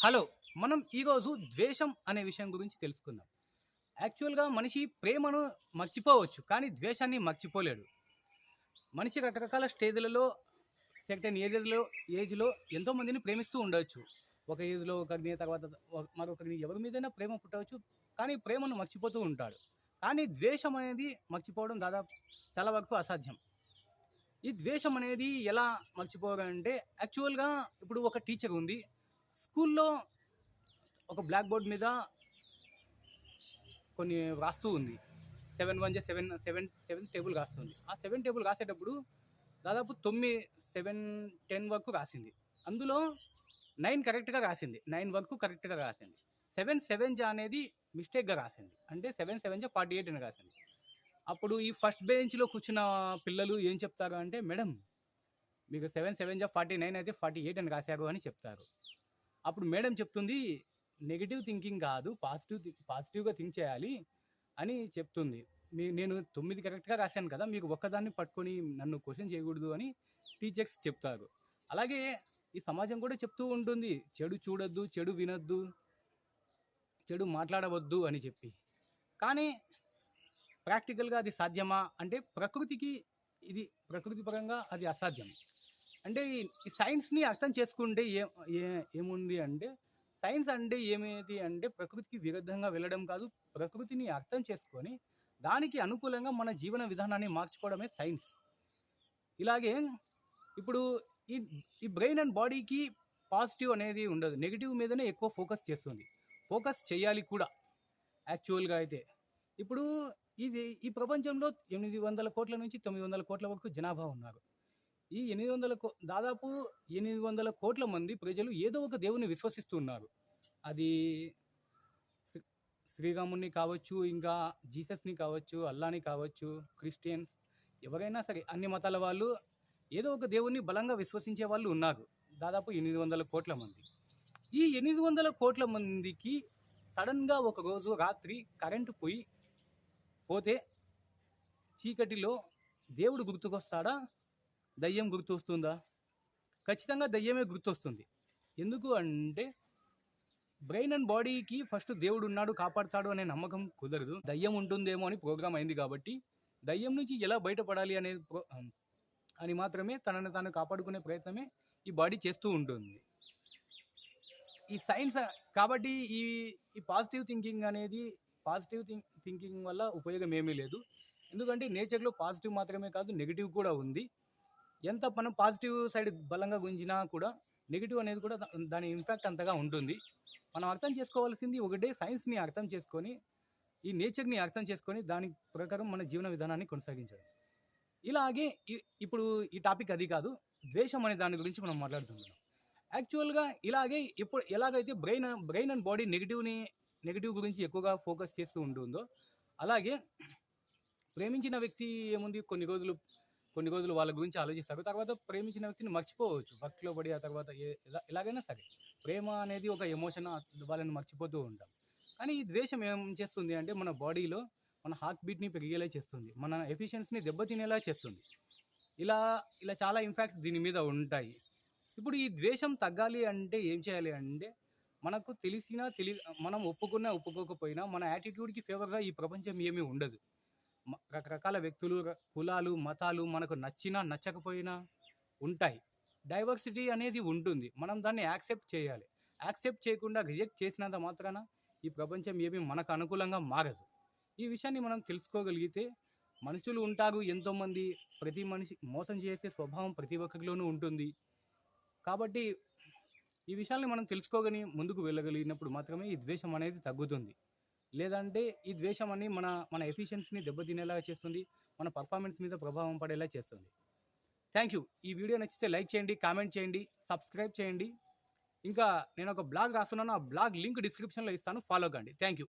Hello! మనం ఈరోజు ద్వేషం అనే విషయం గురించి తెలుసుకుందాం. యాక్చువల్‌గా మనిషి ప్రేమను మర్చిపోవచ్చు. కానీ ద్వేషాన్ని మర్చిపోలేడు. మనిషి రకరకాల స్టేజ్‌లలో సర్టెన్ ఏజ్‌లో ఎంతోమందిని ప్రేమిస్తూ ఉండొచ్చు. ఒక ఏజ్‌లో ఒకరిని తర్వాత మరొకరిని ఎవరి మీదైనా ప్రేమ పుట్టవచ్చు. కానీ ప్రేమను మర్చిపోతూ ఉంటాడు. కానీ ద్వేషం అనేది మర్చిపోవడం దాదాపు చాలా వరకు అసాధ్యం. ఈ ద్వేషం అనేది ఎలా మర్చిపోవాలంటే యాక్చువల్‌గా ఇప్పుడు ఒక టీచర్ ఉంది. స్కూల్‌లో ఒక బ్లాక్ బోర్డ్ మీద కొన్ని రాస్తూ ఉంది. 7 1 జా 7 7 7 టేబుల్ రాస్తుంది. ఆ 7 టేబుల్ రాసేటప్పుడు దాదాపు 10 వరకు రాసింది. అందులో 9 కరెక్ట్‌గా రాసింది. 9 వరకు కరెక్ట్‌గా రాసింది. 7 జా అనేది మిస్టేక్‌గా రాసింది. అంటే 7 జా 48 అని రాసింది. అప్పుడు ఈ ఫస్ట్ బెంచ్‌లో కూర్చున్న పిల్లలు ఏం చెప్తారు అంటే, మేడం మీకు 7 జా 49 అయితే 48 అని రాశారు అని చెప్తారు. అప్పుడు మేడం చెప్తుంది, నెగెటివ్ థింకింగ్ కాదు, పాజిటివ్‌గా థింక్ చేయాలి అని చెప్తుంది. నేను 9 కరెక్ట్‌గా రాశాను కదా! మీకు ఒక్కదాన్ని పట్టుకొని నన్ను క్వెషన్ చేయకూడదు అని టీచర్స్ చెప్తారు. అలాగే ఈ సమాజం కూడా చెప్తూ ఉంటుంది. చెడు చూడొద్దు, చెడు వినొద్దు, చెడు మాట్లాడవద్దు అని చెప్పి. కానీ ప్రాక్టికల్‌గా అది సాధ్యమా? అంటే ప్రకృతి పరంగా అది అసాధ్యం. అంటే ఈ సైన్స్‌ని అర్థం చేసుకుంటే ఏముంది అంటే, సైన్స్ అంటే ఏమిటి అంటే ప్రకృతికి విరుద్ధంగా వెళ్ళడం కాదు. ప్రకృతిని అర్థం చేసుకొని, దానికి అనుకూలంగా మన జీవన విధానాన్ని మార్చుకోవడమే సైన్స్. ఇలాగే ఇప్పుడు ఈ ఈ బ్రెయిన్ అండ్ బాడీకి పాజిటివ్ అనేది ఉండదు. నెగెటివ్ మీదనే ఎక్కువ ఫోకస్ చేస్తుంది. ఫోకస్ చేయాలి కూడా యాక్చువల్‌గా అయితే. ఇప్పుడు ఈ ప్రపంచంలో 800,00,00,000 నుంచి 900,00,00,000 వరకు జనాభా ఉన్నారు. ఈ 800,00,00,000 మంది ప్రజలు ఏదో ఒక దేవుని విశ్వసిస్తూ ఉన్నారు. అది శ్రీ శ్రీరాముడిని కావచ్చు, ఇంకా జీసస్‌ని కావచ్చు, అల్లాని కావచ్చు, క్రిస్టియన్స్ ఎవరైనా సరే అన్ని మతాల వాళ్ళు ఏదో ఒక దేవుడిని బలంగా విశ్వసించే వాళ్ళు ఉన్నారు. దాదాపు 800,00,00,000 మంది. ఈ 800,00,00,000 మందికి సడెన్‌గా ఒకరోజు రాత్రి కరెంటు పోతే చీకటిలో దేవుడు గుర్తుకొస్తాడా? దయ్యం గుర్తొస్తుందా? ఖచ్చితంగా దయ్యమే గుర్తొస్తుంది. ఎందుకు అంటే బ్రెయిన్ అండ్ బాడీకి ఫస్ట్ దేవుడున్నాడు, కాపాడుతాడు అనే నమ్మకం కుదరదు. దయ్యం ఉంటుందేమో అని ప్రోగ్రామ్ అయింది కాబట్టి, దయ్యం నుంచి ఎలా బయటపడాలి అని మాత్రమే తనను తాను కాపాడుకునే ప్రయత్నమే ఈ బాడీ చేస్తూ ఉంటుంది. ఈ సైన్స్ కాబట్టి ఈ పాజిటివ్ థింకింగ్ వల్ల ఉపయోగం ఏమీ లేదు. ఎందుకంటే నేచర్‌లో పాజిటివ్ మాత్రమే కాదు, నెగెటివ్ కూడా ఉంది. ఎంత మనం పాజిటివ్ సైడ్ బలంగా గుంజినా కూడా నెగెటివ్ అనేది కూడా దాని ఇంపాక్ట్ అంతగా ఉంటుంది. మనం అర్థం చేసుకోవాల్సింది ఒకటే, సైన్స్‌ని అర్థం చేసుకొని, ఈ నేచర్‌ని అర్థం చేసుకొని దాని ప్రకారం మన జీవన విధానాన్ని కొనసాగించాలి. ఇలాగే ఇప్పుడు ఈ టాపిక్ అది కాదు. ద్వేషం అనే దాని గురించి మనం మాట్లాడుతున్నాం. యాక్చువల్‌గా ఇలాగే ఎలాగైతే బ్రెయిన్ అండ్ బాడీ నెగెటివ్ గురించి ఎక్కువగా ఫోకస్ చేస్తూ ఉంటుందో, అలాగే ప్రేమించిన వ్యక్తి ఏముంది కొన్ని రోజులు వాళ్ళ గురించి ఆలోచిస్తారు. తర్వాత ప్రేమించిన వ్యక్తిని మర్చిపోవచ్చు. వర్క్‌లో పడి ఆ తర్వాత ఎలాగైనా సరే. ప్రేమ అనేది ఒక ఎమోషన్, వాళ్ళని మర్చిపోతూ ఉంటాం. కానీ ఈ ద్వేషం ఏం చేస్తుంది అంటే మన బాడీలో మన హార్ట్ బీట్‌ని పెరిగేలా చేస్తుంది. మన ఎఫిషియన్సీని దెబ్బతినేలా చేస్తుంది. ఇలా ఇలా చాలా ఇంపాక్ట్స్ దీని మీద ఉంటాయి. ఇప్పుడు ఈ ద్వేషం తగ్గాలి అంటే ఏం చేయాలి అంటే, మనకు మనం ఒప్పుకోకపోయినా మన యాటిట్యూడ్‌కి ఫేవర్‌గా ఈ ప్రపంచం ఏమీ ఉండదు. రకరకాల వ్యక్తులు, కులాలు, మతాలు మనకు నచ్చినా, నచ్చకపోయినా ఉంటాయి. డైవర్సిటీ అనేది ఉంటుంది. మనం దాన్ని యాక్సెప్ట్ చేయాలి. యాక్సెప్ట్ చేయకుండా రిజెక్ట్ చేసినంత మాత్రాన ఈ ప్రపంచం ఏమీ మనకు అనుకూలంగా మారదు. ఈ విషయాన్ని మనం తెలుసుకోగలిగితే, మనుషులు ఉంటారు ఎంతోమంది, ప్రతి మనిషి మోసం చేసే స్వభావం ప్రతి ఒక్కరిలోనూ ఉంటుంది. కాబట్టి ఈ విషయాల్ని మనం తెలుసుకోగని ముందుకు వెళ్ళగలిగినప్పుడు మాత్రమే ఈ ద్వేషం అనేది తగ్గుతుంది. లేదంటే ఈ ద్వేషం అని మన ఎఫిషియన్సీని దెబ్బతినేలా చేస్తుంది. మన పర్ఫార్మెన్స్ మీద ప్రభావం పడేలా చేస్తుంది. Thank you. ఈ వీడియో నచ్చితే లైక్ చేయండి, కామెంట్ చేయండి, సబ్స్క్రైబ్ చేయండి. ఇంకా నేను ఒక బ్లాగ్ రాస్తున్నాను. ఆ బ్లాగ్ లింక్ డిస్క్రిప్షన్‌లో ఇస్తాను. ఫాలో కండి. Thank you.